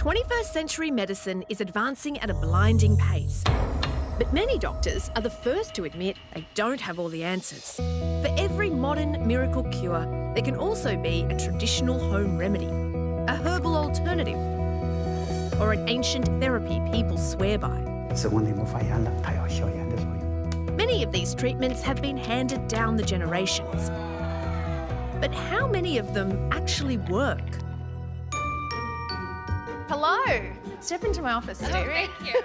21st century medicine is advancing at a blinding pace. But many doctors are the first to admit they don't have all the answers. For every modern miracle cure, there can also be a traditional home remedy, a herbal alternative, or an ancient therapy people swear by. Many of these treatments have been handed down the generations. But how many of them actually work? Hello. Step into my office, Stevie. Thank you.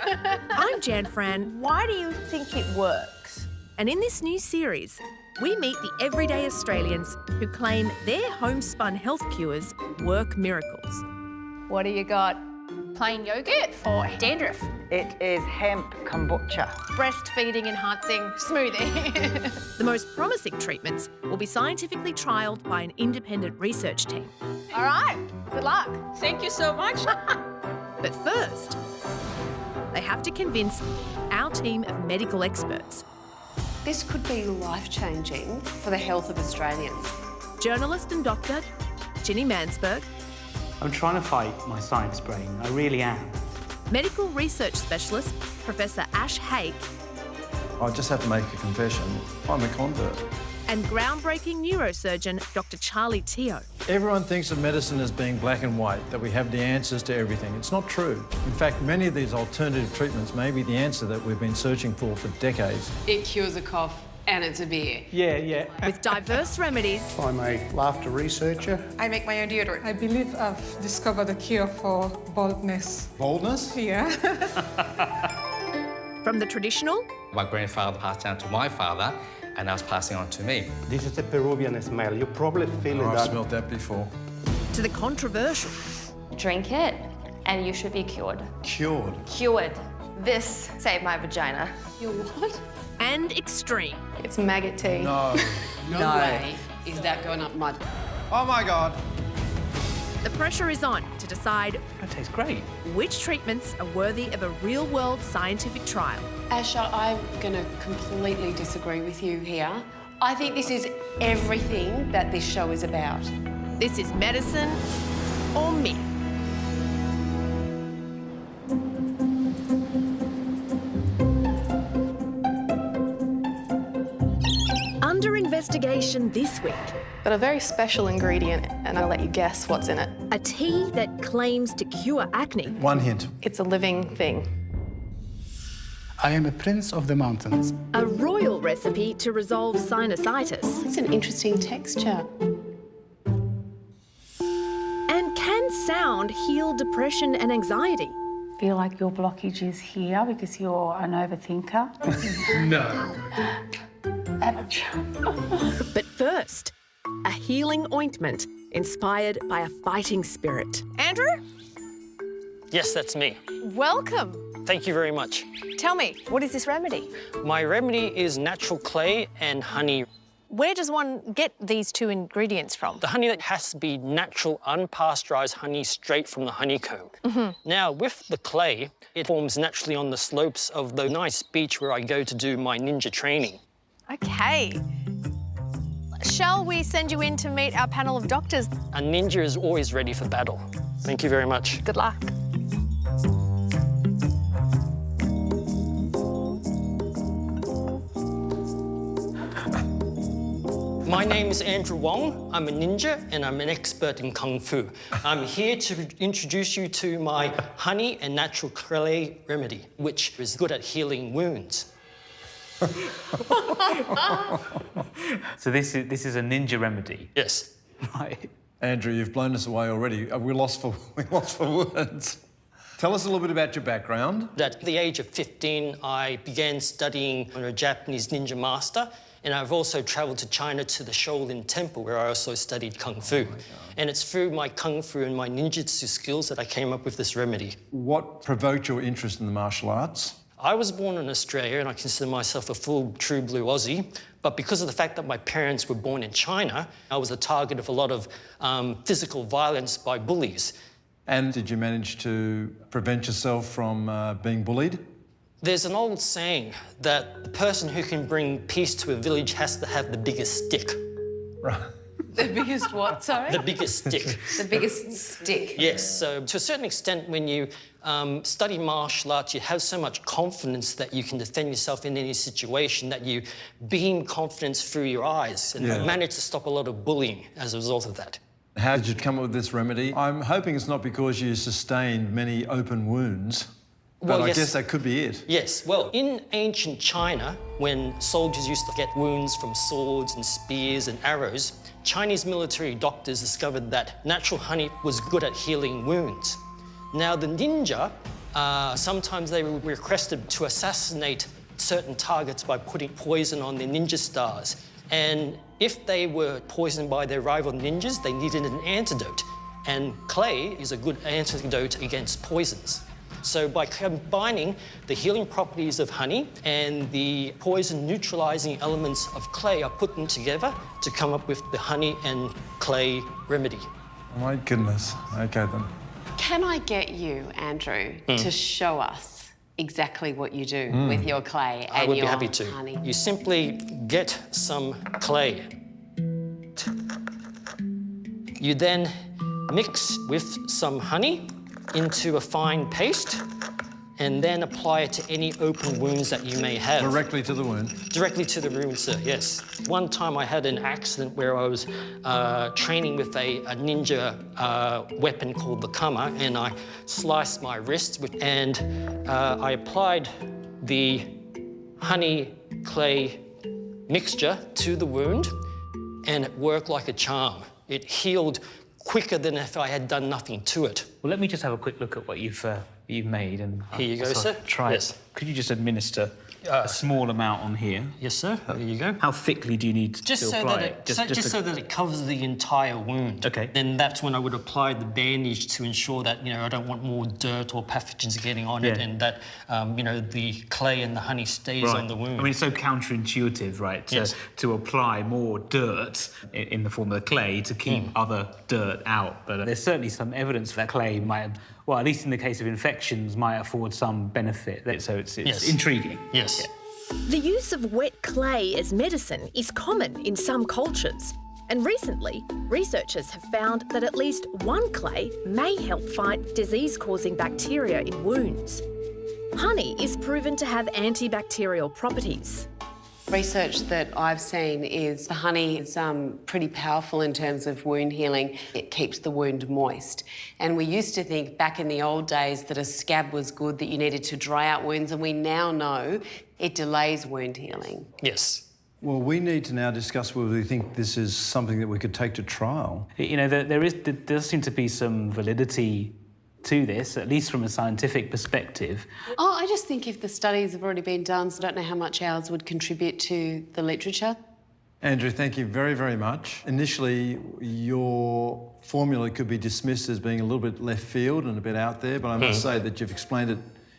I'm Jan Fran. Why do you think it works? And in this new series, we meet the everyday Australians who claim their homespun health cures work miracles. What do you got? Plain yogurt for dandruff? It is hemp kombucha. Breastfeeding enhancing smoothie. The most promising treatments will be scientifically trialled by an independent research team. All right, good luck. Thank you so much. But first, they have to convince our team of medical experts. This could be life-changing for the health of Australians. Journalist and doctor Ginny Mansberg, I'm trying to fight my science brain, I really am. medical research specialist Professor Ash Haig, I just have to make a confession. I'm a convert. and groundbreaking neurosurgeon Dr. Charlie Teo. Everyone thinks of medicine as being black and white, that we have the answers to everything. It's not true. In fact, many of these alternative treatments may be the answer that we've been searching for decades. It cures a cough and it's a beer. Yeah. With diverse remedies I'm a laughter researcher. I make my own deodorant. I believe I've discovered a cure for baldness. Boldness? Yeah. from the traditional My grandfather passed down to my father, and I was passing on to me. This is a Peruvian smell. You probably feel I've that. smelled that before. to the controversial. Drink it and you should be cured. Cured. Cured. This saved my vagina. You're what? And extreme. It's maggot tea. No. No way is that going up mud. Oh my God. The pressure is on to decide That tastes great. which treatments are worthy of a real-world scientific trial. Asha, I'm going to completely disagree with you here. I think this is everything that this show is about. This is Medicine or Myth. Under investigation this week, Got a very special ingredient, and I'll let you guess what's in it. a tea that claims to cure acne. One hint. It's a living thing. I am a prince of the mountains. A royal recipe to resolve sinusitis. It's an interesting texture. And can sound heal depression and anxiety? Feel like your blockage is here because you're an overthinker. No. Amateur. But first, a healing ointment inspired by a fighting spirit. Andrew, Yes, that's me. welcome. Thank you very much. Tell me, what is this remedy? My remedy is natural clay and honey. Where does one get these two ingredients from? The honey that has to be natural, unpasteurised honey straight from the honeycomb. Now, with the clay, it forms naturally on the slopes of the nice beach where I go to do my ninja training. Okay. Shall we send you in to meet our panel of doctors? A ninja is always ready for battle. Thank you very much. Good luck. My name is Andrew Wong. I'm a ninja and I'm an expert in Kung Fu. I'm here to introduce you to my honey and natural clay remedy, which is good at healing wounds. So this is a ninja remedy, Yes. right? Andrew, you've blown us away already. We're lost for words. Tell us a little bit about your background. At the age of 15, I began studying under a Japanese ninja master, and I've also travelled to China to the Shaolin Temple, where I also studied Kung Fu. And it's through my Kung Fu and my ninjutsu skills that I came up with this remedy. What provoked your interest in the martial arts? I was born in Australia, and I consider myself a full, true blue Aussie. But because of the fact that my parents were born in China, I was the target of a lot of physical violence by bullies. And did you manage to prevent yourself from being bullied? There's an old saying that the person who can bring peace to a village has to have the biggest stick. Right. The biggest what, sorry? The biggest stick. The biggest stick. Yes, so to a certain extent, when you study martial arts, you have so much confidence that you can defend yourself in any situation that you beam confidence through your eyes and manage to stop a lot of bullying as a result of that. How did you come up with this remedy? I'm hoping it's not because you sustained many open wounds, but I guess that could be it. Yes, well, in ancient China, when soldiers used to get wounds from swords and spears and arrows, Chinese military doctors discovered that natural honey was good at healing wounds. Now, the ninja, sometimes they were requested to assassinate certain targets by putting poison on their ninja stars. And if they were poisoned by their rival ninjas, they needed an antidote. And clay is a good antidote against poisons. So by combining the healing properties of honey and the poison-neutralising elements of clay, I put them together to come up with the honey and clay remedy. Oh my goodness. Okay then. Can I get you, Andrew, to show us exactly what you do with your clay and your honey? I would be happy to. You simply get some clay. You then mix with some honey into a fine paste and then apply it to any open wounds that you may have. Directly to the wound? Directly to the wound, sir, yes. One time I had an accident where I was training with a ninja weapon called the kama, and I sliced my wrist, and I applied the honey clay mixture to the wound, and it worked like a charm. It healed quicker than if I had done nothing to it. Well, let me just have a quick look at what you've made, and here you go, sir. Try it. Could you just administer a small amount on here? Yes, sir. There you go. How thickly do you need to apply it? Just so that it covers the entire wound. Okay. Then that's when I would apply the bandage to ensure that, you know, I don't want more dirt or pathogens getting on it, and that, you know, the clay and the honey stays on the wound. I mean, it's so counterintuitive, right? To apply more dirt in the form of the clay to keep other dirt out. But there's certainly some evidence that clay might, well, at least in the case of infections, might afford some benefit. So it's intriguing. Yes. The use of wet clay as medicine is common in some cultures. And recently, researchers have found that at least one clay may help fight disease-causing bacteria in wounds. Honey is proven to have antibacterial properties. Research that I've seen is the honey is pretty powerful in terms of wound healing. It keeps the wound moist. And we used to think back in the old days that a scab was good, that you needed to dry out wounds, and we now know it delays wound healing. Yes. Well, we need to now discuss whether we think this is something that we could take to trial. You know, there does seem to be some validity to this, at least from a scientific perspective. Oh, I just think if the studies have already been done, so I don't know how much ours would contribute to the literature. Andrew, thank you very, very much. Initially, your formula could be dismissed as being a little bit left field and a bit out there, but I must say that you've explained it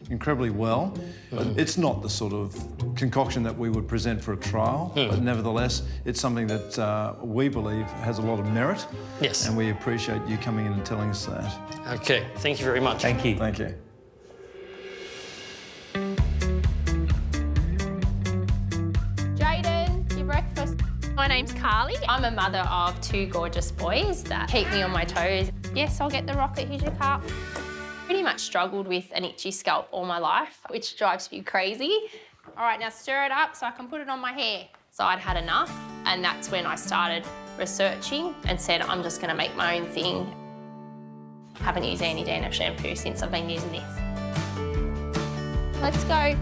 incredibly well. It's not the sort of concoction that we would present for a trial, but nevertheless, it's something that we believe has a lot of merit. Yes. And we appreciate you coming in and telling us that. Okay, thank you very much. Thank you. Thank you. Jaden, your breakfast. My name's Carly. I'm a mother of 2 gorgeous boys that keep me on my toes. Yes, I'll get the rocket, here's your cup. Pretty much struggled with an itchy scalp all my life, which drives me crazy. All right, now stir it up so I can put it on my hair. So I'd had enough, and that's when I started researching and said, I'm just gonna make my own thing. I haven't used anti-dandruff shampoo since I've been using this. Let's go.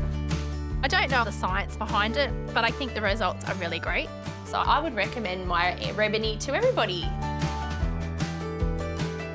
I don't know the science behind it, but I think the results are really great. So I would recommend my remedy to everybody.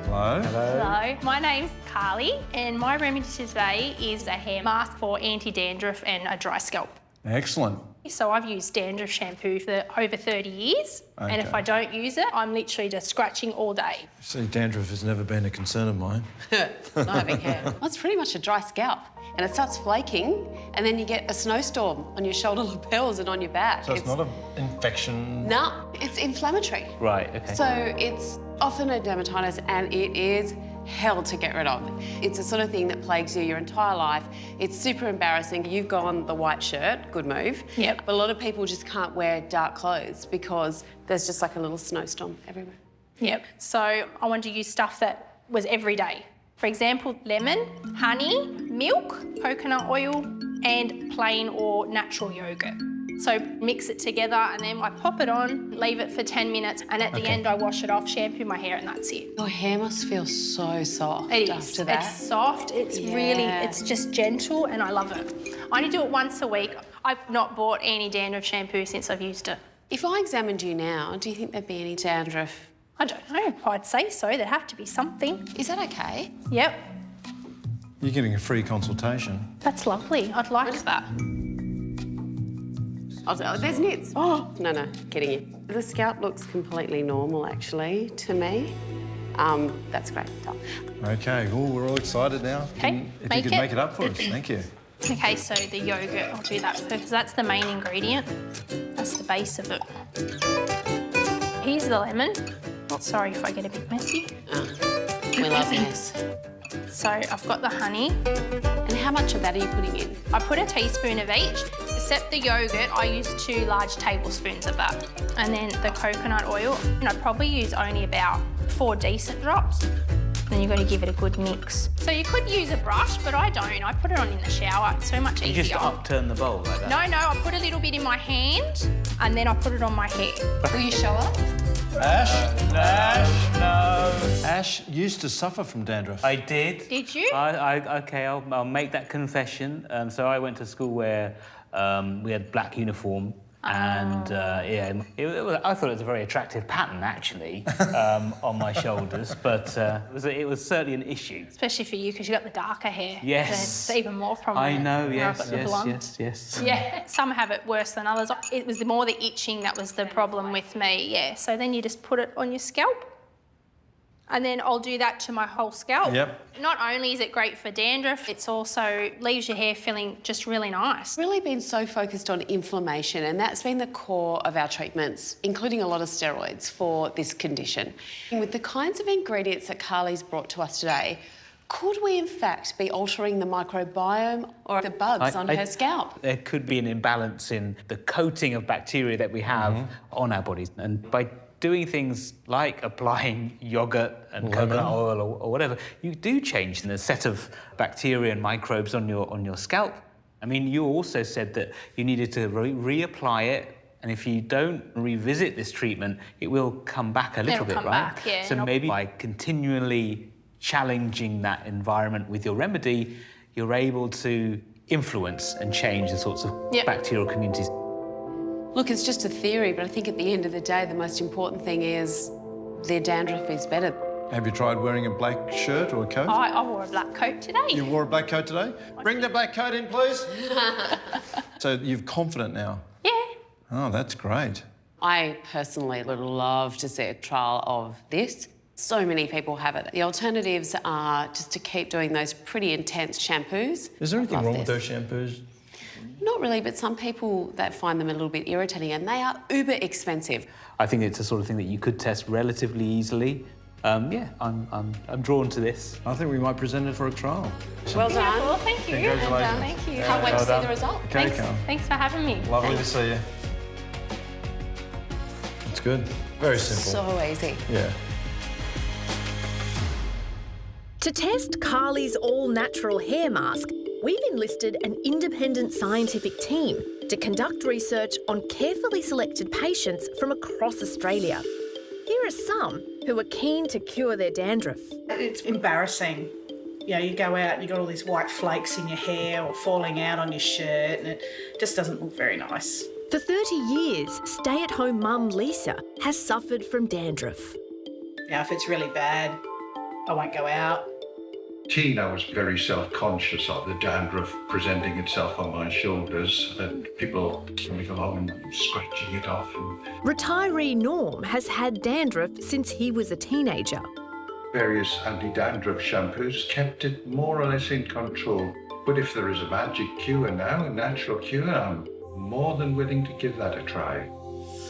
Hello. Hello. My name's Carly, and my remedy today is a hair mask for anti-dandruff and a dry scalp. Excellent. So I've used dandruff shampoo for over 30 years, and if I don't use it, I'm literally just scratching all day. See, dandruff has never been a concern of mine. Not having hair. Well, it's pretty much a dry scalp, and it starts flaking, and then you get a snowstorm on your shoulder lapels and on your back. So it's not an infection? No, it's inflammatory. Right, okay. So it's often a dermatitis, and it is hell to get rid of. It's the sort of thing that plagues you your entire life. It's super embarrassing. You've gone the white shirt, good move. Yep. But a lot of people just can't wear dark clothes because there's just like a little snowstorm everywhere. Yep. So I wanted to use stuff that was every day. For example, lemon, honey, milk, coconut oil, and plain or natural yogurt. So mix it together and then I pop it on, leave it for 10 minutes, and at the end I wash it off, shampoo my hair, and that's it. Your hair must feel so soft after that. It's soft, it's really, it's just gentle, and I love it. I only do it once a week. I've not bought any dandruff shampoo since I've used it. If I examined you now, do you think there'd be any dandruff? I don't know, I'd say so. There'd have to be something. Is that okay? Yep. You're getting a free consultation. That's lovely. I'd like that. Oh, there's nits. Oh, no, kidding you. The scalp looks completely normal, actually, to me. That's great. Done. Okay, we're all excited now. Okay, If you could make it up for us, thank you. Okay, so the yogurt, I'll do that because that's the main ingredient. That's the base of it. Here's the lemon. Sorry if I get a bit messy. We love this. So I've got the honey. And how much of that are you putting in? I put a teaspoon of each. Except the yogurt, I use 2 large tablespoons of that. And then the coconut oil, and I probably use only about 4 decent drops. Then you've got to give it a good mix. So you could use a brush, but I don't. I put it on in the shower. It's so much easier. You just upturn the bowl like that? No, I put a little bit in my hand, and then I put it on my hair. Will you show us? Ash, no. Ash used to suffer from dandruff. I did. Did you? Okay, I'll make that confession. So I went to school where we had black uniform, and I thought it was a very attractive pattern actually on my shoulders, but it was certainly an issue. Especially for you because you got the darker hair. Yes. It's even more prominent. I know. Where I've got the blonde. Yes. Yeah, some have it worse than others. It was more the itching that was the problem with me. Yeah. So then you just put it on your scalp. And then I'll do that to my whole scalp. Yep. Not only is it great for dandruff, it's also leaves your hair feeling just really nice. Really been so focused on inflammation, and that's been the core of our treatments, including a lot of steroids for this condition. And with the kinds of ingredients that Carly's brought to us today, could we in fact be altering the microbiome or the bugs on her scalp? There could be an imbalance in the coating of bacteria that we have on our bodies, and by doing things like applying yogurt and coconut oil or whatever, you do change the set of bacteria and microbes on your scalp. I mean, you also said that you needed to reapply it, and if you don't revisit this treatment, it will come back a little bit, right? Back, yeah. So maybe by continually challenging that environment with your remedy, you're able to influence and change the sorts of bacterial communities. Look, it's just a theory, but I think at the end of the day, the most important thing is their dandruff is better. Have you tried wearing a black shirt or a coat? I wore a black coat today. You wore a black coat today? Bring the black coat in, please. So you're confident now? Yeah. Oh, that's great. I personally would love to see a trial of this. So many people have it. The alternatives are just to keep doing those pretty intense shampoos. Is there anything wrong with those shampoos? Not really, but some people that find them a little bit irritating, and they are uber expensive. I think it's the sort of thing that you could test relatively easily. I'm drawn to this. I think we might present it for a trial. Well done. Well, thank you. Congratulations. Thank you. Can't wait to see the result. Okay, Thanks for having me. Lovely to see you. It's good. Very simple. So easy. Yeah. To test Carly's all-natural hair mask, we've enlisted an independent scientific team to conduct research on carefully selected patients from across Australia. Here are some who are keen to cure their dandruff. It's embarrassing. You know, you go out and you've got all these white flakes in your hair or falling out on your shirt, and it just doesn't look very nice. For 30 years, stay-at-home mum Lisa has suffered from dandruff. Now, if it's really bad, I won't go out. Tina was very self-conscious of the dandruff presenting itself on my shoulders, and people coming along and scratching it off. Retiree Norm has had dandruff since he was a teenager. Various anti-dandruff shampoos kept it more or less in control. But if there is a magic cure now, a natural cure, I'm more than willing to give that a try.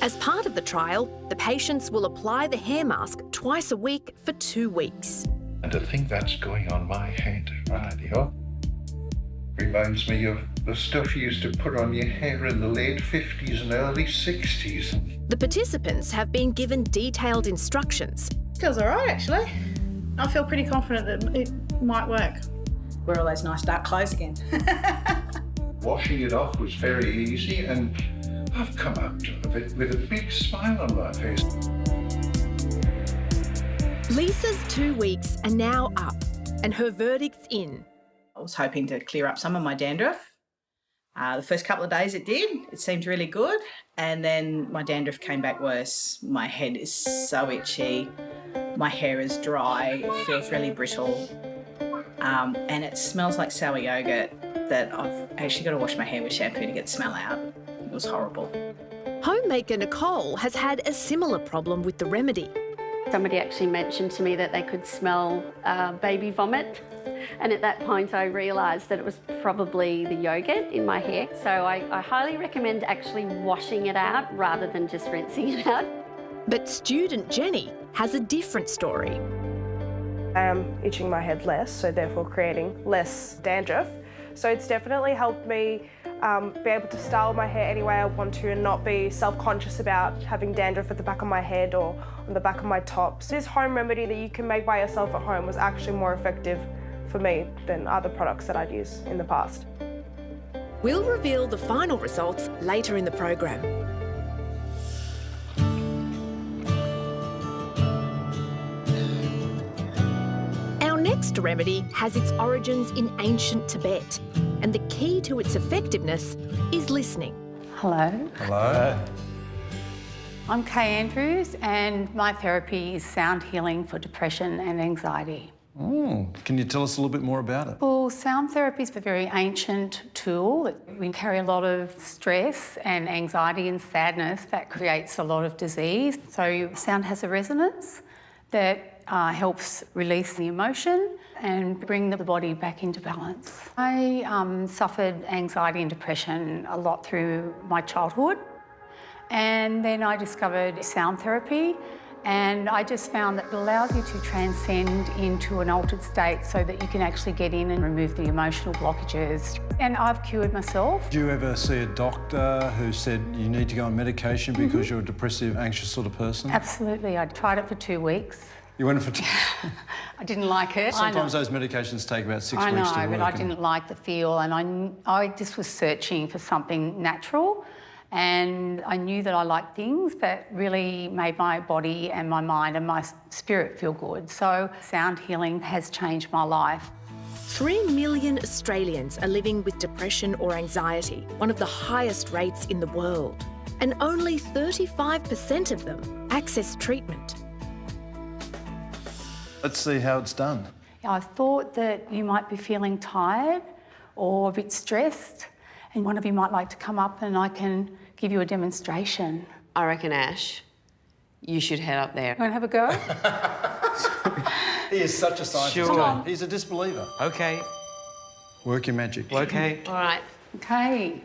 As part of the trial, the patients will apply the hair mask twice a week for 2 weeks. And to think that's going on my head, rightio. Reminds me of the stuff you used to put on your hair in the late 50s and early 60s. The participants have been given detailed instructions. Feels all right, actually. I feel pretty confident that it might work. Wear all those nice dark clothes again. Washing it off was very easy, and I've come out of it with a big smile on my face. Lisa's 2 weeks are now up and her verdict's in. I was hoping to clear up some of my dandruff. The first couple of days it did. It seemed really good. And then my dandruff came back worse. My head is so itchy. My hair is dry. It feels really brittle. And it smells like sour yogurt that I've actually got to wash my hair with shampoo to get the smell out. It was horrible. Homemaker Nicole has had a similar problem with the remedy. Somebody actually mentioned to me that they could smell baby vomit. And at that point, I realised that it was probably the yogurt in my hair. So I highly recommend actually washing it out rather than just rinsing it out. But student Jenny has a different story. I am itching my head less, so therefore creating less dandruff. So it's definitely helped me be able to style my hair any way I want to and not be self-conscious about having dandruff at the back of my head or on the back of my top. So this home remedy that you can make by yourself at home was actually more effective for me than other products that I'd used in the past. We'll reveal the final results later in the program. Our next remedy has its origins in ancient Tibet, and the key to its effectiveness is listening. Hello. Hello. I'm Kay Andrews, and my therapy is sound healing for depression and anxiety. Can you tell us a little bit more about it? Well, sound therapy is a very ancient tool. We carry a lot of stress and anxiety and sadness that creates a lot of disease. So sound has a resonance that helps release the emotion and bring the body back into balance. I suffered anxiety and depression a lot through my childhood, and then I discovered sound therapy. And I just found that it allows you to transcend into an altered state so that you can actually get in and remove the emotional blockages. And I've cured myself. Do you ever see a doctor who said you need to go on medication because you're a depressive, anxious sort of person? Absolutely. I tried it for 2 weeks. You went for 2 I didn't like it. Sometimes those medications take about 6 I weeks to know, work. but I didn't like the feel, and I just was searching for something natural. And I knew that I liked things that really made my body and my mind and my spirit feel good. So sound healing has changed my life. 3 million Australians are living with depression or anxiety, one of the highest rates in the world. And only 35% of them access treatment. Let's see how it's done. I thought that you might be feeling tired or a bit stressed, and one of you might like to come up and I can give you a demonstration. I reckon, Ash, you should head up there. You want to have a go? He is such a scientist. Sure. Come on. He's a disbeliever. Okay. Work your magic. Okay. All right. Okay.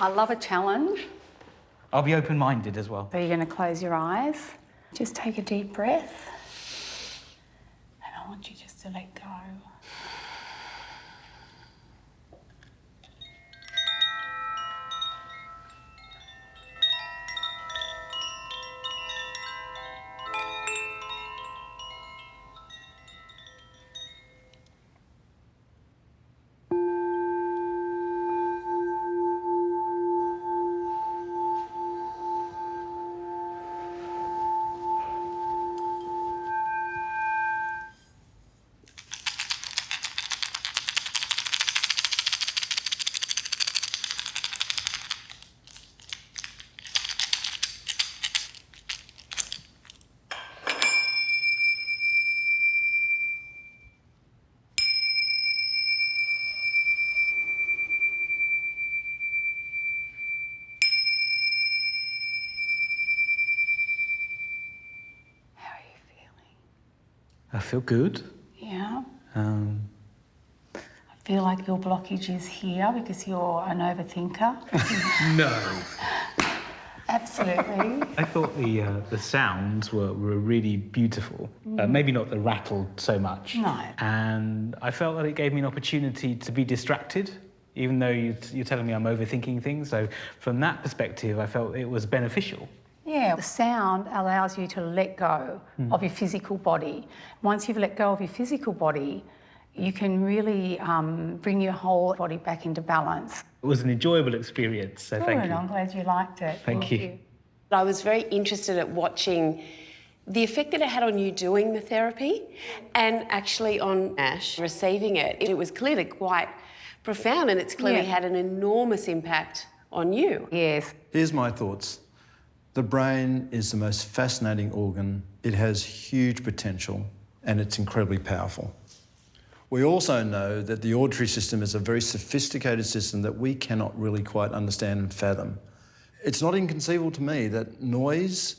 I love a challenge. I'll be open-minded as well. So you're going to close your eyes. Just take a deep breath. And I want you just to let go. I feel good. Yeah. I feel like your blockage is here because you're an overthinker. No. Absolutely. I thought the sounds were really beautiful. Maybe not the rattle so much. No. And I felt that it gave me an opportunity to be distracted, even though you're telling me I'm overthinking things. So from that perspective, I felt it was beneficial. Yeah, the sound allows you to let go of your physical body. Once you've let go of your physical body, you can really bring your whole body back into balance. It was an enjoyable experience, so thank you. I'm glad you liked it. Thank you. I was very interested at watching the effect that it had on you doing the therapy and actually on Ash receiving it. It was clearly quite profound and it's clearly had an enormous impact on you. Yes. Here's my thoughts. The brain is the most fascinating organ. It has huge potential and it's incredibly powerful. We also know that the auditory system is a very sophisticated system that we cannot really quite understand and fathom. It's not inconceivable to me that noise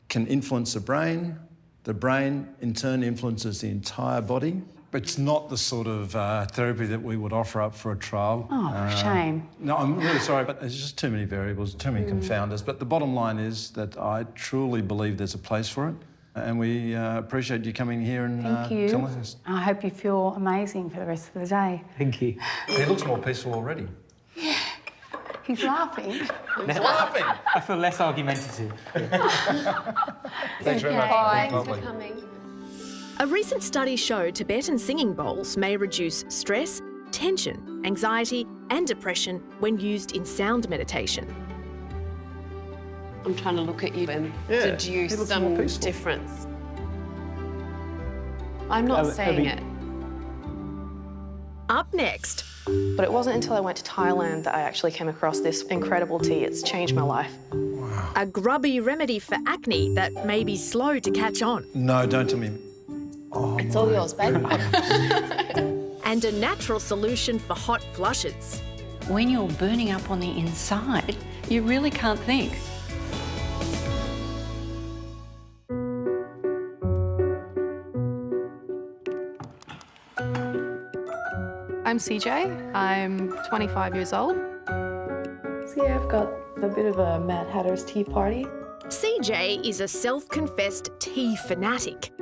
can influence the brain in turn influences the entire body. It's not the sort of therapy that we would offer up for a trial. Oh, shame. No, I'm really sorry, but there's just too many variables, too many confounders. But the bottom line is that I truly believe there's a place for it. And we appreciate you coming here and telling us. I hope you feel amazing for the rest of the day. Thank you. He looks more peaceful already. Yeah. He's laughing. He's laughing. I feel less argumentative. Thanks very much. Bye. Thanks for coming. A recent study showed Tibetan singing bowls may reduce stress, tension, anxiety and depression when used in sound meditation. I'm trying to look at you and deduce some difference. I'm not saying it. Up next. But it wasn't until I went to Thailand that I actually came across this incredible tea. It's changed my life. Wow. A grubby remedy for acne that may be slow to catch on. No, don't tell me. Oh, it's all yours, babe. And a natural solution for hot flushes. When you're burning up on the inside, you really can't think. I'm CJ. I'm 25 years old. So yeah, I've got a bit of a Mad Hatter's tea party. CJ is a self-confessed tea fanatic.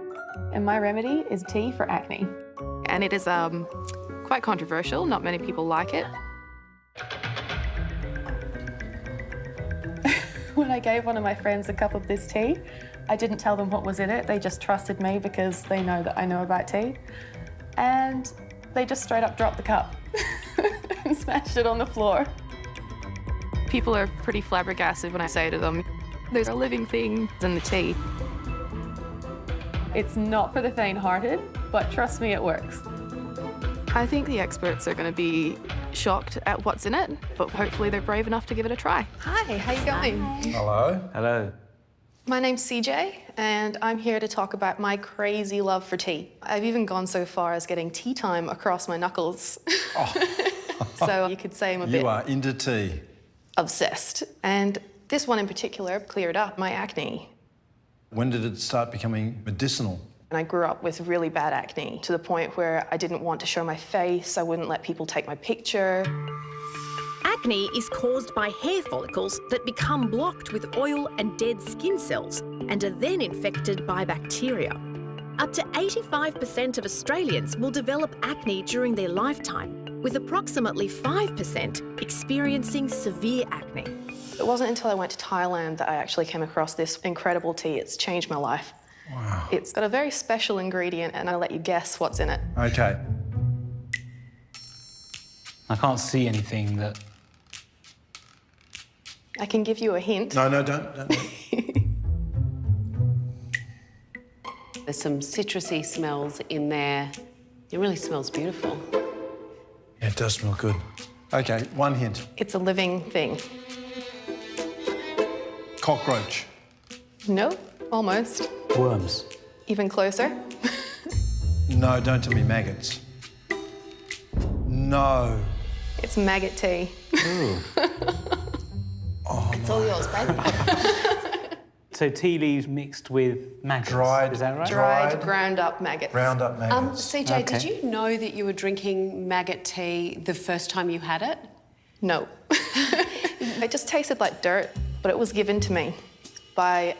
And my remedy is tea for acne. And it is quite controversial. Not many people like it. When I gave one of my friends a cup of this tea, I didn't tell them what was in it. They just trusted me because they know that I know about tea. And they just straight up dropped the cup and smashed it on the floor. People are pretty flabbergasted when I say to them, there's a living thing in the tea. It's not for the faint-hearted, but trust me, it works. I think the experts are going to be shocked at what's in it, but hopefully they're brave enough to give it a try. Hi, how you going? Hello. Hello. My name's CJ, and I'm here to talk about my crazy love for tea. I've even gone so far as getting tea time across my knuckles. So you could say I'm a bit... You are into tea. Obsessed. And this one in particular cleared up my acne. When did it start becoming medicinal? And I grew up with really bad acne to the point where I didn't want to show my face, I wouldn't let people take my picture. Acne is caused by hair follicles that become blocked with oil and dead skin cells and are then infected by bacteria. Up to 85% of Australians will develop acne during their lifetime, with approximately 5% experiencing severe acne. It wasn't until I went to Thailand that I actually came across this incredible tea. It's changed my life. Wow. It's got a very special ingredient, and I'll let you guess what's in it. Okay. I can't see anything that... I can give you a hint. No, don't. There's some citrusy smells in there. It really smells beautiful. Yeah, it does smell good. Okay, one hint. It's a living thing. Cockroach. No, almost. Worms. Even closer. No, don't tell me maggots. No. It's maggot tea. Ooh. It's all yours, babe. So tea leaves mixed with maggots, is that right? Dried, ground up maggots. Ground up maggots. CJ, did you know that you were drinking maggot tea the first time you had it? No. It just tasted like dirt. but it was given to me by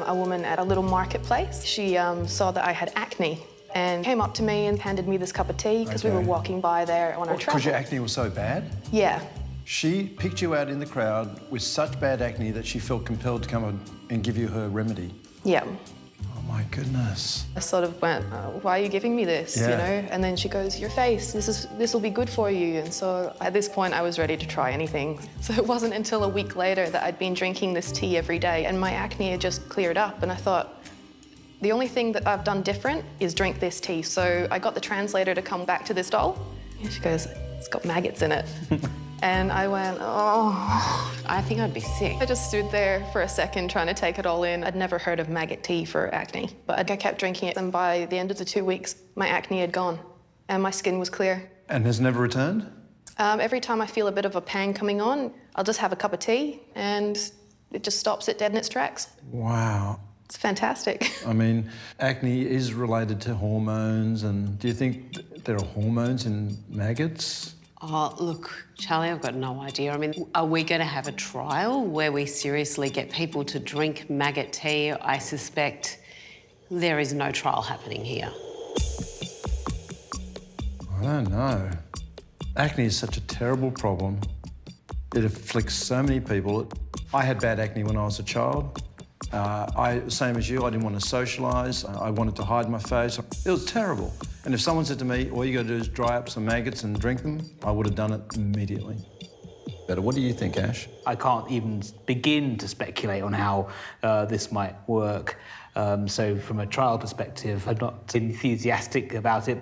a woman at a little marketplace. She saw that I had acne and came up to me and handed me this cup of tea because we were walking by there on our travel. Because your acne was so bad? Yeah. She picked you out in the crowd with such bad acne that she felt compelled to come and give you her remedy. Yeah. Oh my goodness. I sort of went, why are you giving me this, you know? And then she goes, your face, this will be good for you. And so at this point, I was ready to try anything. So it wasn't until a week later that I'd been drinking this tea every day and my acne had just cleared up. And I thought, the only thing that I've done different is drink this tea. So I got the translator to come back to this doll. And she goes, it's got maggots in it. And I went, oh. I think I'd be sick. I just stood there for a second trying to take it all in. I'd never heard of maggot tea for acne, but I kept drinking it. And by the end of the 2 weeks, my acne had gone and my skin was clear. And has never returned? Every time I feel a bit of a pang coming on, I'll just have a cup of tea and it just stops it dead in its tracks. Wow. It's fantastic. I mean, acne is related to hormones, and do you think there are hormones in maggots? Oh, look, Charlie, I've got no idea. I mean, are we going to have a trial where we seriously get people to drink maggot tea? I suspect there is no trial happening here. I don't know. Acne is such a terrible problem. It afflicts so many people. I had bad acne when I was a child. Same as you, I didn't want to socialise. I wanted to hide my face. It was terrible. And if someone said to me, all you got to do is dry up some maggots and drink them, I would have done it immediately. But what do you think, Ash? I can't even begin to speculate on how this might work. So from a trial perspective, I'm not enthusiastic about it.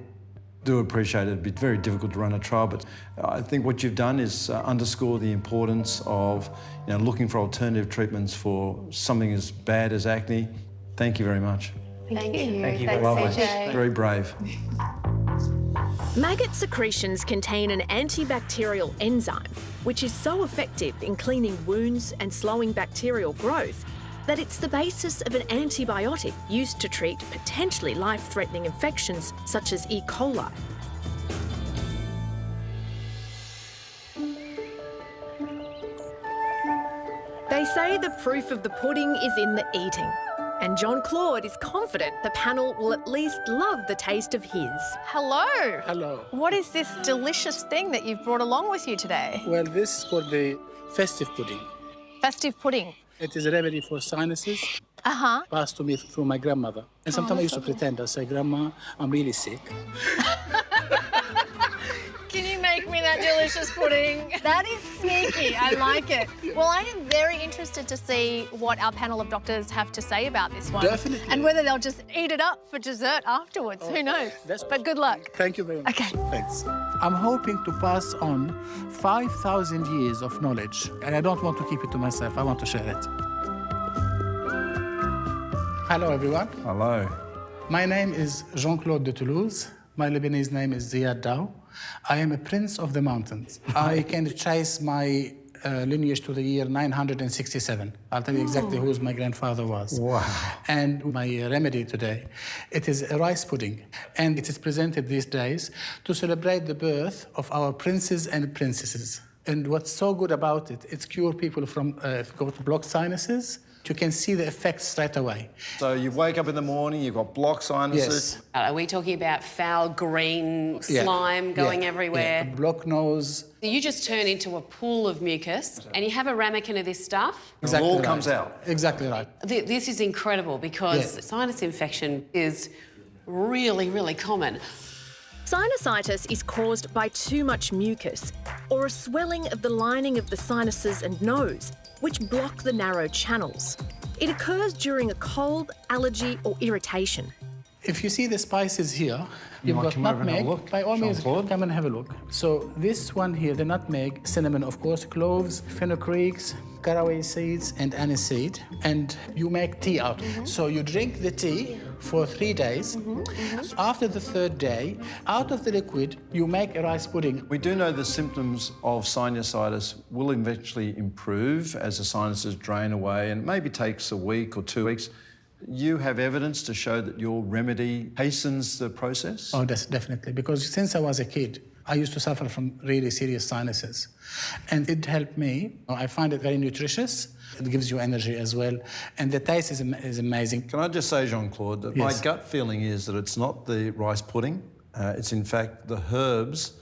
Do appreciate it. It'd be very difficult to run a trial, but I think what you've done is underscore the importance of looking for alternative treatments for something as bad as acne. Thank you very much. Thank you. Thank you. Thanks, Lovely. AJ. Very brave. Maggot secretions contain an antibacterial enzyme, which is so effective in cleaning wounds and slowing bacterial growth that it's the basis of an antibiotic used to treat potentially life-threatening infections such as E. coli. They say the proof of the pudding is in the eating, and John Claude is confident the panel will at least love the taste of his. Hello. Hello. What is this delicious thing that you've brought along with you today? Well, this is called the festive pudding. Festive pudding. It is a remedy for sinuses. Uh-huh. Passed to me through my grandmother. And sometimes I used to pretend. I say, Grandma, I'm really sick. Can you make me that delicious pudding? That is sneaky. I like it. Well, I am very interested to see what our panel of doctors have to say about this one. Definitely. And whether they'll just eat it up for dessert afterwards. Who knows? But good luck. Thank you very much. Okay. Thanks. I'm hoping to pass on 5,000 years of knowledge. And I don't want to keep it to myself. I want to share it. Hello, everyone. Hello. My name is Jean-Claude de Toulouse. My Lebanese name is Ziad Dao. I am a prince of the mountains. I can trace my lineage to the year 967. I'll tell you exactly who my grandfather was. Wow. And my remedy today, it is a rice pudding. And it is presented these days to celebrate the birth of our princes and princesses. And what's so good about it, it's cure people from got blocked sinuses. You can see the effects straight away. So you wake up in the morning, you've got blocked sinuses. Yes. Are we talking about foul green slime going everywhere? Yeah. Blocked nose. You just turn into a pool of mucus and you have a ramekin of this stuff. Exactly it all right. comes out. Exactly right. This is incredible because sinus infection is really, really common. Sinusitis is caused by too much mucus or a swelling of the lining of the sinuses and nose, which block the narrow channels. It occurs during a cold, allergy or irritation. If you see the spices here, you've got nutmeg. By all means, come and have a look. So this one here, the nutmeg, cinnamon, of course, cloves, fenugreeks, caraway seeds, and anise seed. And you make tea out. So you drink the tea for 3 days. After the 3rd day, out of the liquid, you make a rice pudding. We do know the symptoms of sinusitis will eventually improve as the sinuses drain away, and it maybe takes a week or 2 weeks. You have evidence to show that your remedy hastens the process? Oh, that's definitely. Because since I was a kid, I used to suffer from really serious sinuses. And it helped me. I find it very nutritious. It gives you energy as well. And the taste is amazing. Can I just say, Jean-Claude, that my gut feeling is that it's not the rice pudding. It's in fact the herbs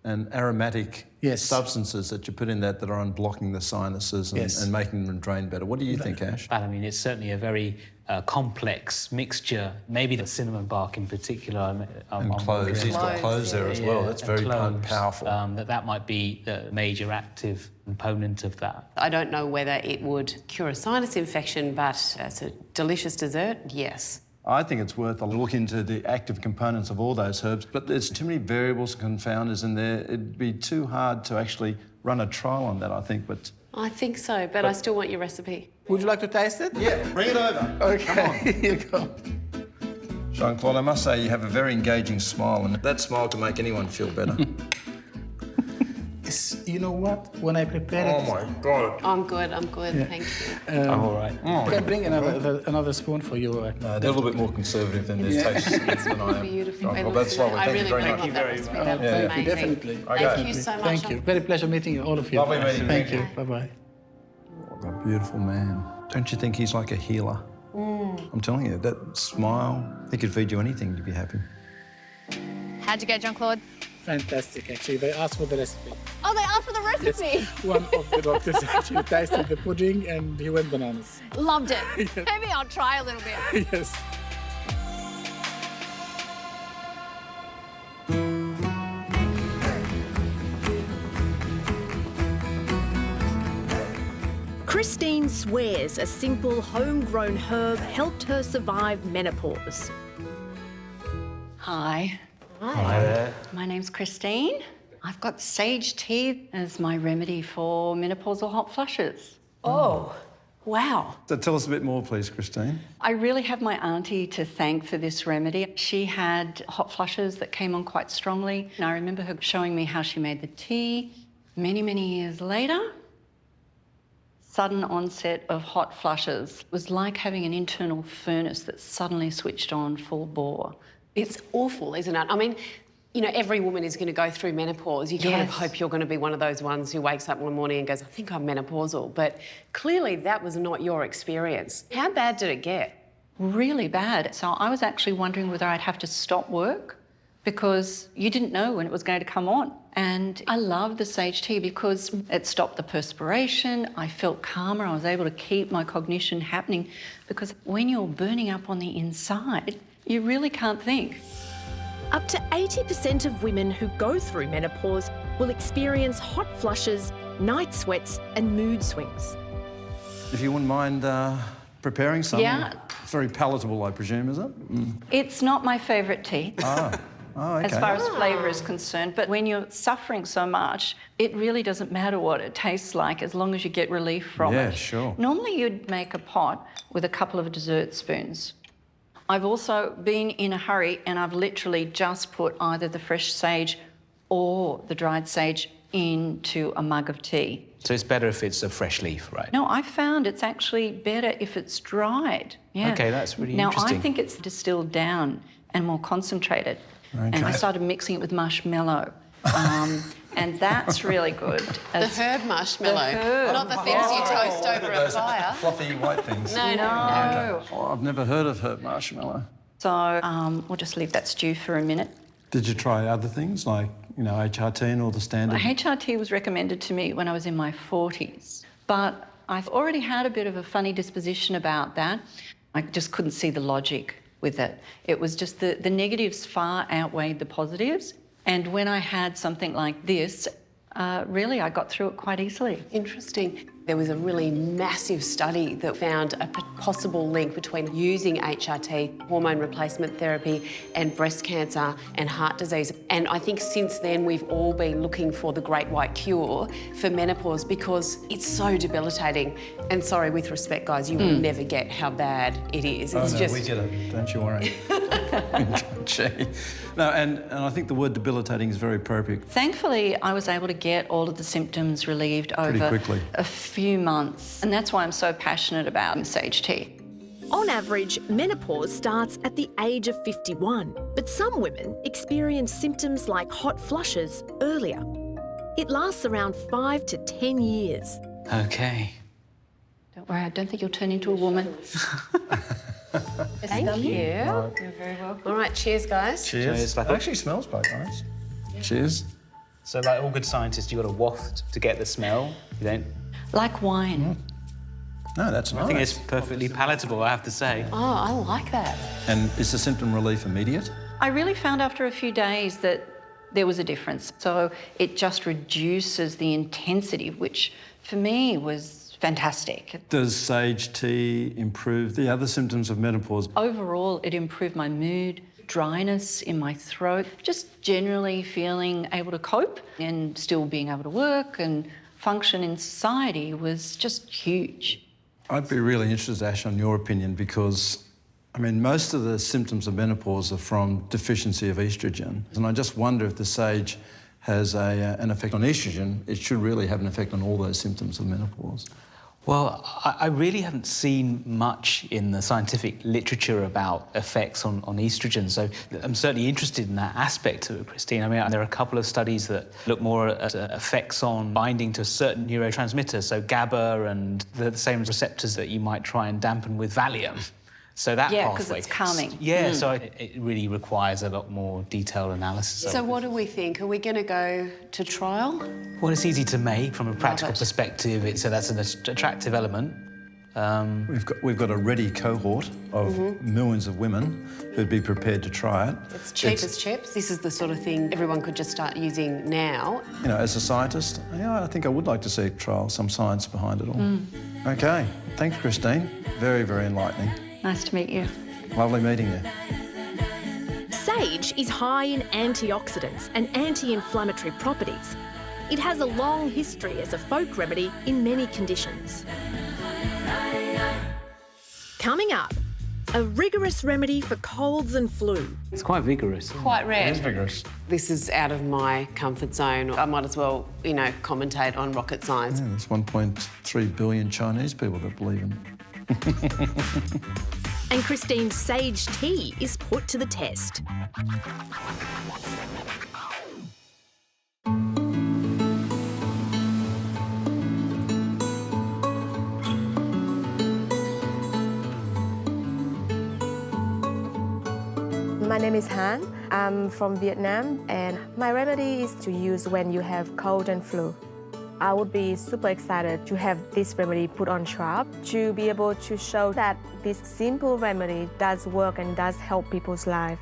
and aromatic substances that you put in that are unblocking the sinuses and making them drain better. What do you think, Ash? I mean, it's certainly a very complex mixture. Maybe the cinnamon bark in particular. And cloves. He's got cloves there as well. That's very powerful. That might be the major active component of that. I don't know whether it would cure a sinus infection, but as a delicious dessert, yes. I think it's worth a look into the active components of all those herbs, but there's too many variables and confounders in there. It'd be too hard to actually run a trial on that, I think, but... I think so, but I still want your recipe. Would you like to taste it? Yeah, bring it over. Okay, come on. Here you go. Jean-Claude, I must say you have a very engaging smile, and that smile can make anyone feel better. You know what? When I prepare it... Oh, my God. I'm good, thank you. I'm all right. Can I bring another spoon for you? They're a little bit more conservative than their taste than I am. Beautiful. Well, that's lovely. I Thank really you very love much. that recipe. That was amazing. Definitely. Thank you so much. Thank you. Very pleasure meeting all of you. Lovely meeting. Thank you. Bye-bye. What a beautiful man. Don't you think he's like a healer? I'm telling you, that smile, he could feed you anything to be happy. How'd you get, Jean-Claude? Fantastic, actually. They asked for the recipe. Oh, they asked for the recipe? Yes. One of the doctors actually tasted the pudding and he went bananas. Loved it. Yes. Maybe I'll try a little bit. Yes. Christine swears a simple homegrown herb helped her survive menopause. Hi. Hi there. My name's Christine. I've got sage tea as my remedy for menopausal hot flushes. Oh, wow. So tell us a bit more, please, Christine. I really have my auntie to thank for this remedy. She had hot flushes that came on quite strongly. And I remember her showing me how she made the tea. Many, many years later, sudden onset of hot flushes. It was like having an internal furnace that suddenly switched on full bore. It's awful, isn't it? I mean, you know, every woman is going to go through menopause. You kind of hope you're going to be one of those ones who wakes up one morning and goes, I think I'm menopausal. But clearly that was not your experience. How bad did it get? Really bad. So I was actually wondering whether I'd have to stop work because you didn't know when it was going to come on. And I loved the sage tea because it stopped the perspiration. I felt calmer. I was able to keep my cognition happening because when you're burning up on the inside, you really can't think. Up to 80% of women who go through menopause will experience hot flushes, night sweats and mood swings. If you wouldn't mind preparing some. Yeah. It's very palatable, I presume, is it? It's not my favourite tea. Oh, okay. As far as flavour is concerned, but when you're suffering so much, it really doesn't matter what it tastes like as long as you get relief from it. Yeah, sure. Normally you'd make a pot with a couple of dessert spoons. I've also been in a hurry and I've literally just put either the fresh sage or the dried sage into a mug of tea. So it's better if it's a fresh leaf, right? No, I found it's actually better if it's dried. Yeah. Okay, that's really now, interesting. I think it's distilled down and more concentrated. Okay. And I started mixing it with marshmallow. And that's really good. The herb marshmallow, not the things you toast over a fire. Fluffy white things. No. Oh, I've never heard of herb marshmallow. So we'll just leave that stew for a minute. Did you try other things like, you know, HRT and all the standard? HRT was recommended to me when I was in my 40s, but I've already had a bit of a funny disposition about that. I just couldn't see the logic with it. It was just the negatives far outweighed the positives. And when I had something like this, really, I got through it quite easily. Interesting. There was a really massive study that found a possible link between using HRT, hormone replacement therapy, and breast cancer and heart disease. And I think since then we've all been looking for the great white cure for menopause because it's so debilitating. And sorry, with respect, guys, you will never get how bad it is. It's no, just... we get it. Don't you worry. Gee. No, and I think the word debilitating is very appropriate. Thankfully, I was able to get all of the symptoms relieved over quickly. a few months. And that's why I'm so passionate about sage tea. On average, menopause starts at the age of 51, but some women experience symptoms like hot flushes earlier. It lasts around 5 to 10 years. Okay. Don't worry, I don't think you'll turn into a woman. Thank you. Right. You're very welcome. All right, cheers, guys. Cheers. It actually smells quite nice. Cheers. So, like all good scientists, you've got to waft to get the smell. You don't. Like wine. No, that's nice. I think it's perfectly palatable, I have to say. Oh, I like that. And is the symptom relief immediate? I really found after a few days that there was a difference. So it just reduces the intensity, which for me was fantastic. Does sage tea improve the other symptoms of menopause? Overall, it improved my mood, dryness in my throat, just generally feeling able to cope and still being able to work and function in society was just huge. I'd be really interested, Ash, on your opinion because, I mean, most of the symptoms of menopause are from deficiency of oestrogen. And I just wonder if the sage has an effect on oestrogen, it should really have an effect on all those symptoms of menopause. Well, I really haven't seen much in the scientific literature about effects on estrogen, so I'm certainly interested in that aspect of it, Christine. I mean, there are a couple of studies that look more at effects on binding to certain neurotransmitters, so GABA and the same receptors that you might try and dampen with Valium. So that Yeah, pathway. because it's calming. Yeah, so it really requires a lot more detailed analysis. So what do we think? Are we going to go to trial? Well, it's easy to make from a practical perspective, so that's an attractive element. We've got a ready cohort of millions of women who'd be prepared to try it. It's cheap as chips. This is the sort of thing everyone could just start using now. You know, as a scientist, yeah, I think I would like to see a trial, some science behind it all. Okay, thanks, Christine. Very, very enlightening. Nice to meet you. Lovely meeting you. Sage is high in antioxidants and anti-inflammatory properties. It has a long history as a folk remedy in many conditions. Coming up, a rigorous remedy for colds and flu. It's quite vigorous. Quite rare. It is vigorous. This is out of my comfort zone. I might as well, you know, commentate on rocket science. Yeah, there's 1.3 billion Chinese people that believe in it. And Christine's sage tea is put to the test. My name is Han. I'm from Vietnam, and my remedy is to use when you have cold and flu. I would be super excited to have this remedy put on trial, to be able to show that this simple remedy does work and does help people's life.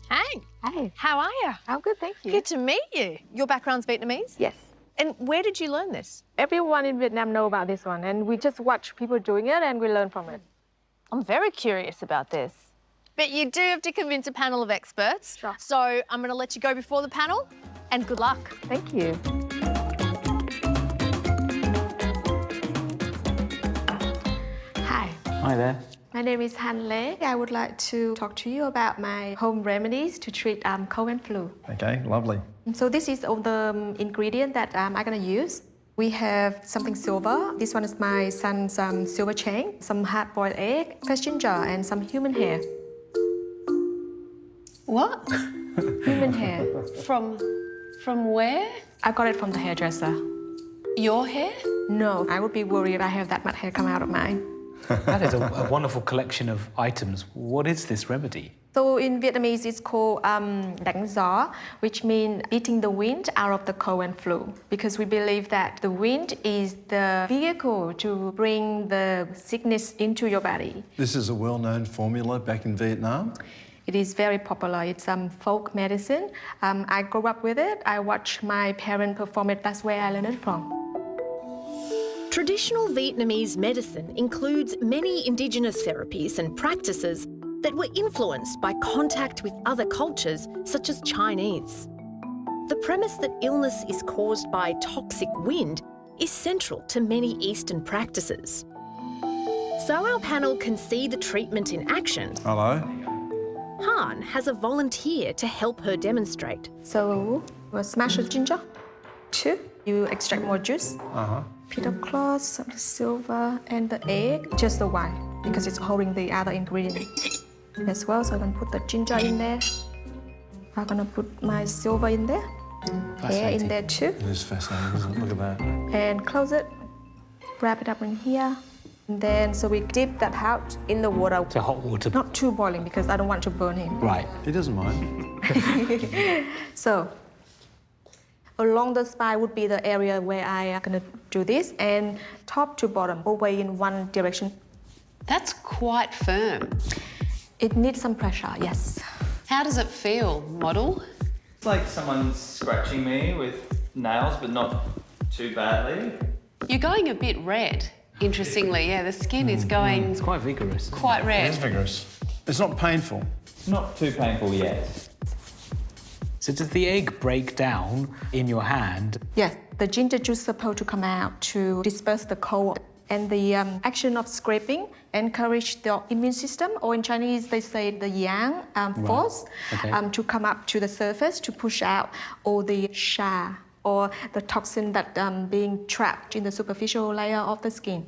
Hey. Hey. How are you? I'm good, thank you. Good to meet you. Your background's Vietnamese? Yes. And where did you learn this? Everyone in Vietnam know about this one, and we just watch people doing it and we learn from it. I'm very curious about this. But you do have to convince a panel of experts. Sure. So I'm going to let you go before the panel, and good luck. Thank you. Hi. Hi there. My name is Han Le. I would like to talk to you about my home remedies to treat cold and flu. Okay, lovely. So this is all the ingredient that I'm going to use. We have something silver. This one is my son's silver chain, some hard-boiled egg, fresh ginger, and some human hair. What? Human hair. From where? I got it from the hairdresser. Your hair? No, I would be worried if I have that much hair come out of mine. That is a wonderful collection of items. What is this remedy? So in Vietnamese, it's called đánh gió, which means beating the wind out of the cold and flu, because we believe that the wind is the vehicle to bring the sickness into your body. This is a well-known formula back in Vietnam. It is very popular. It's folk medicine. I grew up with it. I watched my parents perform it. That's where I learned it from. Traditional Vietnamese medicine includes many indigenous therapies and practices that were influenced by contact with other cultures, such as Chinese. The premise that illness is caused by toxic wind is central to many Eastern practices. So our panel can see the treatment in action. Hello. Han has a volunteer to help her demonstrate. So we'll smash the ginger. 2. You extract more juice. Uh-huh. Bit of cloth, some silver, and the egg, just the white. because it's holding the other ingredient as well. So I'm going to put the ginger in there. I'm going to put my silver in there. Hair in there too. It is fascinating, isn't it? Look at that. And close it. Wrap it up in here. And then, so we dip that pouch in the water. To hot water. Not too boiling because I don't want to burn him. Right. He doesn't mind. So, along the spine would be the area where I am going to do this, and top to bottom, all the way in one direction. That's quite firm. It needs some pressure, yes. How does it feel, model? It's like someone's scratching me with nails, but not too badly. You're going a bit red, interestingly. Yeah, the skin is going... It's quite vigorous. Quite red. It is vigorous. It's not painful. It's not too painful yet. So does the egg break down in your hand? Yes, the ginger juice is supposed to come out to disperse the cold. And the action of scraping encourage the immune system, or in Chinese they say the yang force, to come up to the surface to push out all the sha, or the toxin that being trapped in the superficial layer of the skin.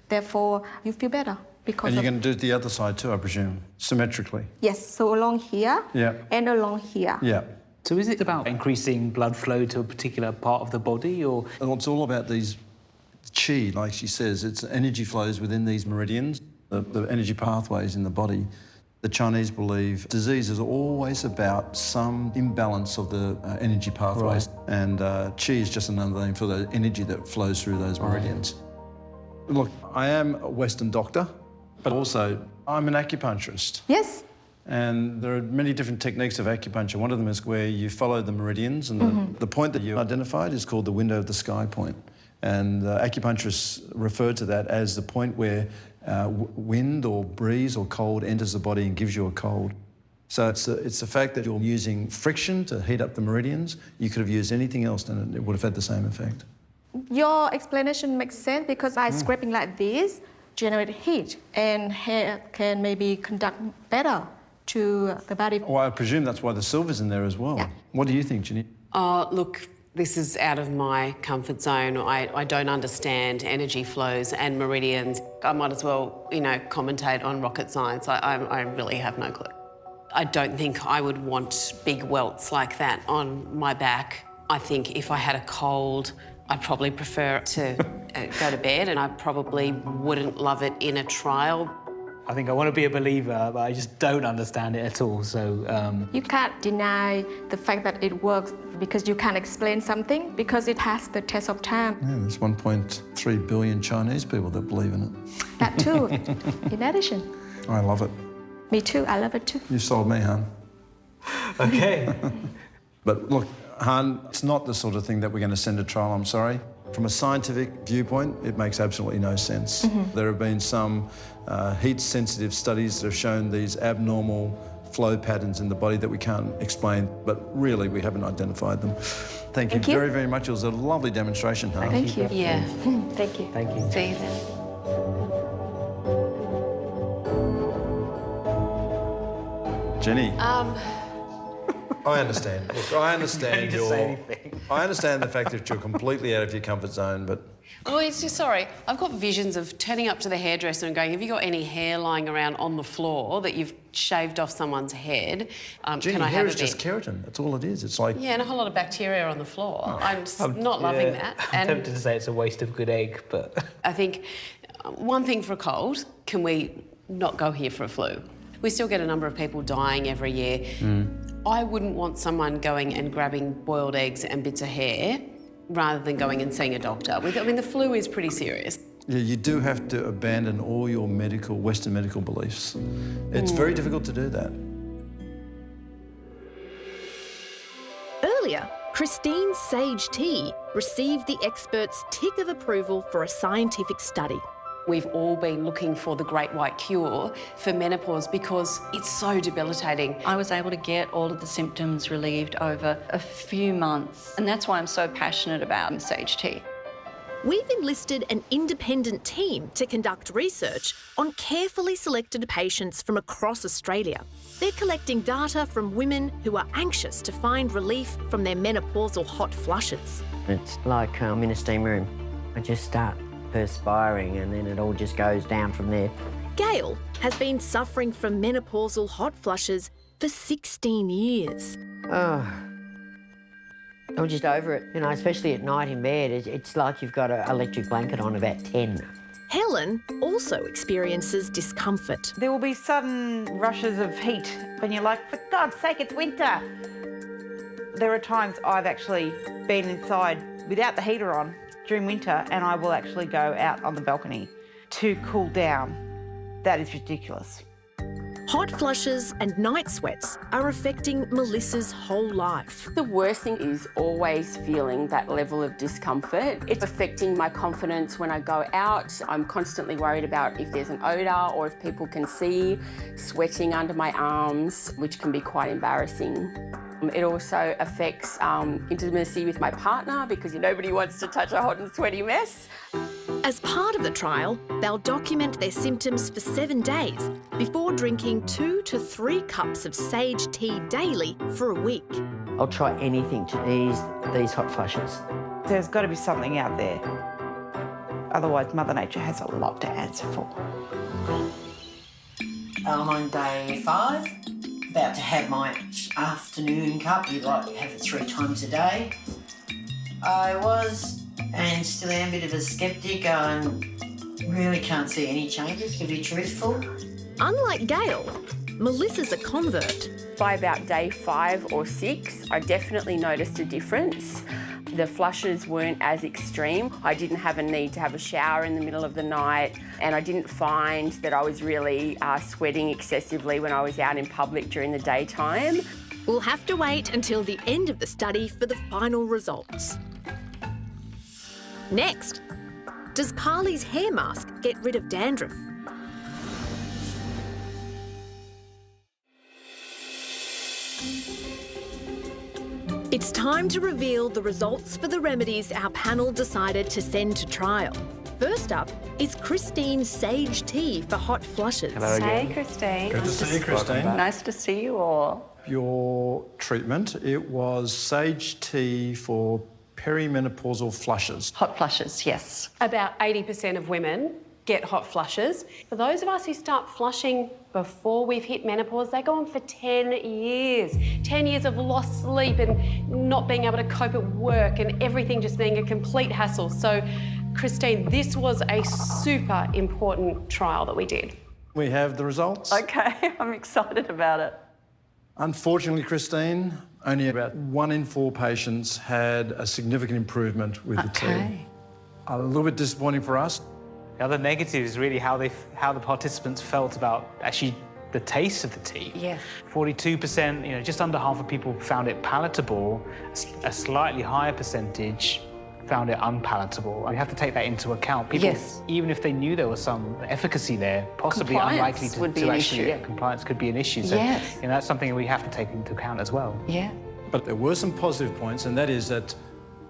Therefore, you feel better. Because and you're going to do it the other side too, I presume, symmetrically? Yes, so along here and along here. Yeah. So is it about increasing blood flow to a particular part of the body, or...? Well, it's all about these qi, like she says. It's energy flows within these meridians, the energy pathways in the body. The Chinese believe disease is always about some imbalance of the energy pathways. Right. And qi is just another name for the energy that flows through those meridians. Look, I am a Western doctor, but also I'm an acupuncturist. Yes. And there are many different techniques of acupuncture. One of them is where you follow the meridians, and the point that you identified is called the window of the sky point. And acupuncturists refer to that as the point where wind or breeze or cold enters the body and gives you a cold. So it's the fact that you're using friction to heat up the meridians. You could have used anything else and it would have had the same effect. Your explanation makes sense because by scraping like this, generate heat, and hair can maybe conduct better to the body. Well, I presume that's why the silver's in there as well. Yeah. What do you think, Ginny? Look, this is out of my comfort zone. I don't understand energy flows and meridians. I might as well, commentate on rocket science. I really have no clue. I don't think I would want big welts like that on my back. I think if I had a cold, I'd probably prefer to go to bed, and I probably wouldn't love it in a trial. I think I want to be a believer, but I just don't understand it at all, so... You can't deny the fact that it works because you can't explain something, because it has the test of time. Yeah, there's 1.3 billion Chinese people that believe in it. That too, in addition. I love it. Me too, I love it too. You sold me, Han. Okay. But look, Han, it's not the sort of thing that we're going to send to trial, I'm sorry. From a scientific viewpoint, it makes absolutely no sense. There have been some heat-sensitive studies that have shown these abnormal flow patterns in the body that we can't explain, but really we haven't identified them. Thank you very, very much. It was a lovely demonstration, Han. Thank you. Yeah. Thank you. Thank you. See you then. Jenny. I understand. Look, I understand I understand the fact that you're completely out of your comfort zone, but... Well, it's just, sorry, I've got visions of turning up to the hairdresser and going, have you got any hair lying around on the floor that you've shaved off someone's head? Gee, can I hair have is a just bit? keratin. That's all it is. It's like... Yeah, and a whole lot of bacteria on the floor. I'm just not loving that. I'm tempted to say it's a waste of good egg, but... I think one thing for a cold, can we not go here for a flu? We still get a number of people dying every year. I wouldn't want someone going and grabbing boiled eggs and bits of hair rather than going and seeing a doctor. I mean, the flu is pretty serious. Yeah, you do have to abandon all your Western medical beliefs. It's very difficult to do that. Earlier, Christine's sage tea received the experts' tick of approval for a scientific study. We've all been looking for the great white cure for menopause because it's so debilitating. I was able to get all of the symptoms relieved over a few months, and that's why I'm so passionate about sage tea. We've enlisted an independent team to conduct research on carefully selected patients from across Australia. They're collecting data from women who are anxious to find relief from their menopausal hot flushes. It's like I'm in a steam room. I just start perspiring and then it all just goes down from there. Gail has been suffering from menopausal hot flushes for 16 years. Oh, I'm just over it. You know, especially at night in bed, it's like you've got an electric blanket on about 10. Helen also experiences discomfort. There will be sudden rushes of heat when you're like, for God's sake, it's winter. There are times I've actually been inside without the heater on during winter, and I will actually go out on the balcony to cool down. That is ridiculous. Hot flushes and night sweats are affecting Melissa's whole life. The worst thing is always feeling that level of discomfort. It's affecting my confidence when I go out. I'm constantly worried about if there's an odour or if people can see sweating under my arms, which can be quite embarrassing. It also affects intimacy with my partner because nobody wants to touch a hot and sweaty mess. As part of the trial, they'll document their symptoms for 7 days before drinking 2 to 3 cups of sage tea daily for a week. I'll try anything to ease these hot flushes. There's got to be something out there. Otherwise, Mother Nature has a lot to answer for. I'm on day 5, about to have my afternoon cup. You'd like to have it 3 times a day. I was and still am a bit of a sceptic. I really can't see any changes, to be truthful. Unlike Gail, Melissa's a convert. By about day 5 or 6, I definitely noticed a difference. The flushes weren't as extreme. I didn't have a need to have a shower in the middle of the night, and I didn't find that I was really sweating excessively when I was out in public during the daytime. We'll have to wait until the end of the study for the final results. Next, does Carly's hair mask get rid of dandruff? It's time to reveal the results for the remedies our panel decided to send to trial. First up is Christine's sage tea for hot flushes. Hello again. Hey, Christine. Good to see you, Christine. Nice to see you all. Your treatment, it was sage tea for perimenopausal flushes. Hot flushes, yes. About 80% of women get hot flushes. For those of us who start flushing before we've hit menopause, they go on for 10 years. 10 years of lost sleep and not being able to cope at work and everything just being a complete hassle. So, Christine, this was a super important trial that we did. We have the results. Okay, I'm excited about it. Unfortunately, Christine, only about 1 in 4 patients had a significant improvement with the tea. A little bit disappointing for us. The other negative is really how the participants felt about actually the taste of the tea. Yes. 42%, just under half of people found it palatable. A slightly higher percentage found it unpalatable. We have to take that into account. People, even if they knew there was some efficacy there, possibly unlikely to actually, compliance could be an issue. So that's something we have to take into account as well. Yeah. But there were some positive points, and that is that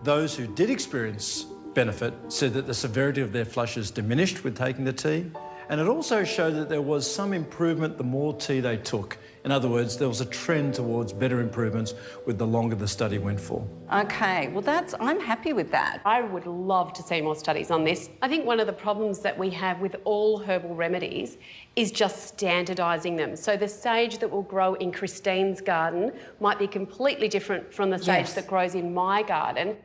those who did experience benefit said that the severity of their flushes diminished with taking the tea, and it also showed that there was some improvement the more tea they took. In other words, there was a trend towards better improvements with the longer the study went for. Okay, well I'm happy with that. I would love to see more studies on this. I think one of the problems that we have with all herbal remedies is just standardising them. So the sage that will grow in Christine's garden might be completely different from the sage that grows in my garden.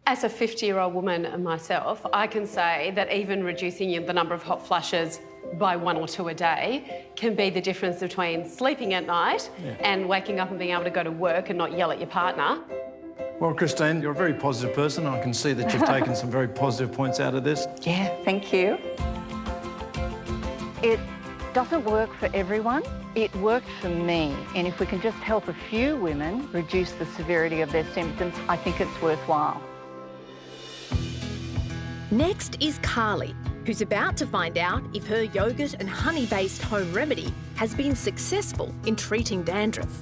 As a 50-year-old woman myself, I can say that even reducing the number of hot flushes by 1 or 2 a day can be the difference between sleeping at night and waking up and being able to go to work and not yell at your partner. Well, Christine, you're a very positive person. I can see that you've taken some very positive points out of this. Yeah, thank you. It doesn't work for everyone. It worked for me. And if we can just help a few women reduce the severity of their symptoms, I think it's worthwhile. Next is Carly, who's about to find out if her yogurt and honey-based home remedy has been successful in treating dandruff.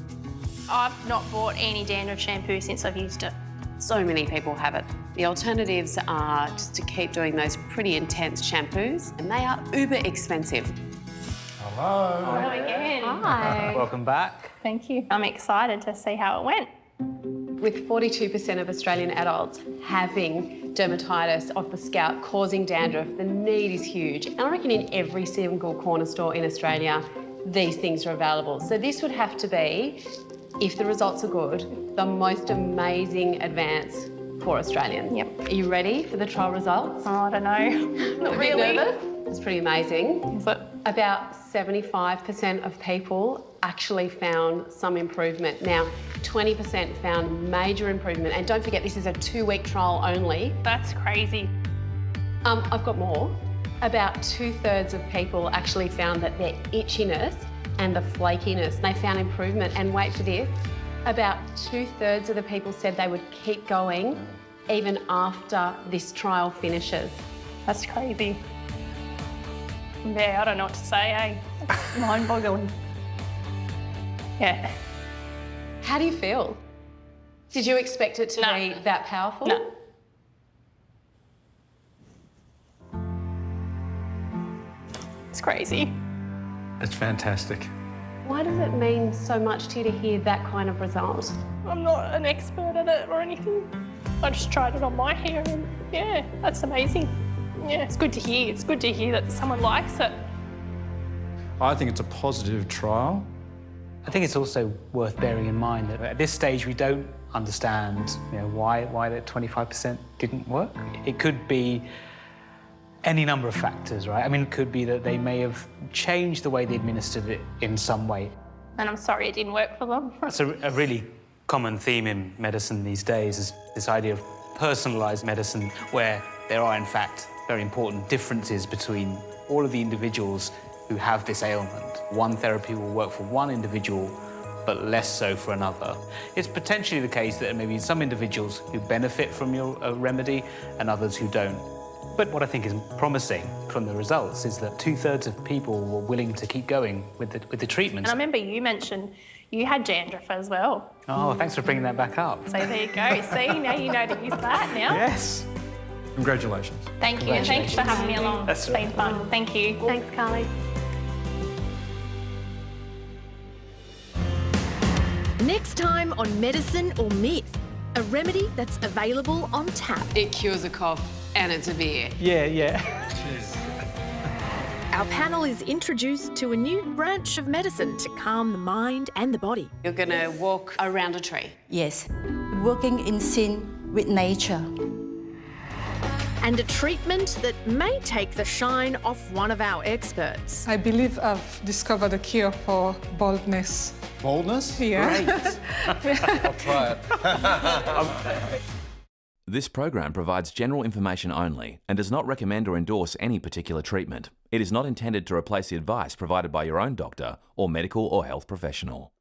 I've not bought any dandruff shampoo since I've used it. So many people have it. The alternatives are just to keep doing those pretty intense shampoos, and they are uber expensive. Hello. Hello again. Hi. Welcome back. Thank you. I'm excited to see how it went. With 42% of Australian adults having dermatitis of the scalp causing dandruff, the need is huge. And I reckon in every single corner store in Australia, these things are available. So this would have to be, if the results are good, the most amazing advance for Australians. Yep. Are you ready for the trial results? Oh, I don't know. Not really. Nervous? It's pretty amazing. Is it? About 75% of people actually found some improvement. Now, 20% found major improvement. And don't forget, this is a 2-week trial only. That's crazy. I've got more. About 2/3 of people actually found that their itchiness and the flakiness, they found improvement. And wait for this, about 2/3 of the people said they would keep going even after this trial finishes. That's crazy. Yeah, I don't know what to say, eh? It's mind-boggling. Yeah. How do you feel? Did you expect it to be that powerful? No. It's crazy. It's fantastic. Why does it mean so much to you to hear that kind of result? I'm not an expert at it or anything. I just tried it on my hair and yeah, that's amazing. Yeah, it's good to hear. It's good to hear that someone likes it. I think it's a positive trial. I think it's also worth bearing in mind that at this stage we don't understand, why that 25% didn't work. It could be any number of factors, right? I mean, it could be that they may have changed the way they administered it in some way. And I'm sorry it didn't work for them. That's a really common theme in medicine these days, is this idea of personalised medicine, where there are, in fact, very important differences between all of the individuals who have this ailment. One therapy will work for one individual, but less so for another. It's potentially the case that maybe some individuals who benefit from your remedy and others who don't. But what I think is promising from the results is that 2/3 of people were willing to keep going with the treatment. And I remember you mentioned you had dandruff as well. Oh, thanks for bringing that back up. So there you go. See, now you know to use that now. Yes. Congratulations. Thank you, and thanks for having me along. That's It's been fun. Thank you. Thanks, Carly. Next time on Medicine or Myth, a remedy that's available on tap. It cures a cough and it's a beer. Yeah. Our panel is introduced to a new branch of medicine to calm the mind and the body. You're going to walk around a tree. Yes, working in sync with nature. And a treatment that may take the shine off one of our experts. I believe I've discovered a cure for baldness. Baldness? Yeah. Great. I'll try it. This program provides general information only and does not recommend or endorse any particular treatment. It is not intended to replace the advice provided by your own doctor or medical or health professional.